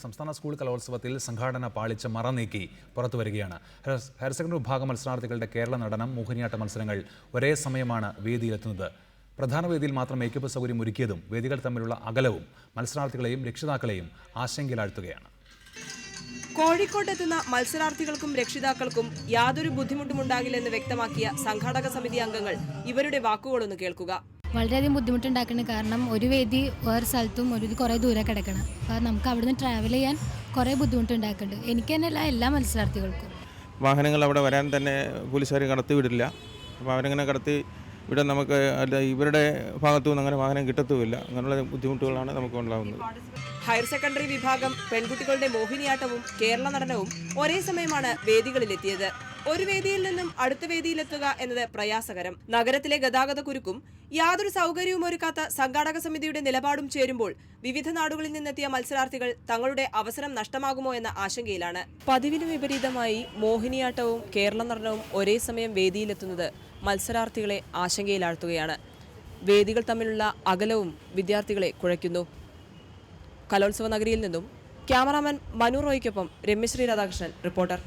സംസ്ഥാന സ്കൂൾ കലോത്സവത്തിൽ സംഘാടന പാളിച്ച മറനീക്കി പുറത്തുവരികയാണ്. ഹയർ സെക്കൻഡറി വിഭാഗം മത്സരാർത്ഥികളുടെ കേരള നടനം, മോഹിനിയാട്ട മത്സരങ്ങൾ ഒരേ സമയമാണ് വേദിയിലെത്തുന്നത്. പ്രധാന വേദിയിൽ മാത്രം മേക്കപ്പ് സൗകര്യം ഒരുക്കിയതും വേദികൾ തമ്മിലുള്ള അകലവും മത്സരാർത്ഥികളെയും രക്ഷിതാക്കളെയും ആശങ്കയിലാഴ്ത്തുകയാണ്. കോഴിക്കോട്ടെത്തുന്ന മത്സരാർത്ഥികൾക്കും രക്ഷിതാക്കൾക്കും യാതൊരു ബുദ്ധിമുട്ടുമുണ്ടാകില്ലെന്ന് വ്യക്തമാക്കിയ സംഘാടക സമിതി അംഗങ്ങൾ ഇവരുടെ വാക്കുകളൊന്ന് കേൾക്കുക. വളരെയധികം ബുദ്ധിമുട്ടുണ്ടാക്കണം. കാരണം ഒരു വേദി വേറെ സ്ഥലത്തും ഒരു കുറേ ദൂരെ കിടക്കണം. അപ്പോൾ നമുക്ക് അവിടുന്ന് ട്രാവൽ ചെയ്യാൻ കുറേ ബുദ്ധിമുട്ടുണ്ടാക്കുന്നുണ്ട്. എനിക്ക് തന്നെയല്ല, എല്ലാ മത്സരാർത്ഥികൾക്കും. വാഹനങ്ങൾ അവിടെ വരാൻ തന്നെ പോലീസുകാർ കടത്തി വിടില്ല. അപ്പോൾ അവരങ്ങനെ കടത്തി ഇവിടെ നമുക്ക് അല്ല ഇവരുടെ ഭാഗത്തു നിന്ന് അങ്ങനെ വാഹനം കിട്ടത്തുമില്ല. അങ്ങനെയുള്ള ബുദ്ധിമുട്ടുകളാണ് നമുക്ക് ഉണ്ടാകുന്നത്. ഹയർ സെക്കൻഡറി വിഭാഗം പെൺകുട്ടികളുടെ മോഹിനിയാട്ടവും കേരള നടനവും ഒരേ സമയമാണ് വേദികളിലെത്തിയത്. ഒരു വേദിയിൽ നിന്നും അടുത്ത വേദിയിലെത്തുക എന്നത് പ്രയാസകരം. നഗരത്തിലെ ഗതാഗത കുരുക്കും യാതൊരു സൗകര്യവും ഒരുക്കാത്ത സംഘാടക സമിതിയുടെ നിലപാടും ചേരുമ്പോൾ വിവിധ നാടുകളിൽ നിന്നെത്തിയ മത്സരാർത്ഥികൾ തങ്ങളുടെ അവസരം നഷ്ടമാകുമോ എന്ന ആശങ്കയിലാണ്. പതിവിന് വിപരീതമായി മോഹിനിയാട്ടവും കേരള നടനവും ഒരേ സമയം വേദിയിലെത്തുന്നത് മത്സരാർത്ഥികളെ ആശങ്കയിലാഴ്ത്തുകയാണ്. വേദികൾ തമ്മിലുള്ള അകലവും വിദ്യാർത്ഥികളെ കുഴയ്ക്കുന്നു. കലോത്സവ നഗരിയിൽ നിന്നും ക്യാമറാമാൻ മനു റോയ്ക്കൊപ്പം രമ്യശ്രീ രാധാകൃഷ്ണൻ, റിപ്പോർട്ടർ.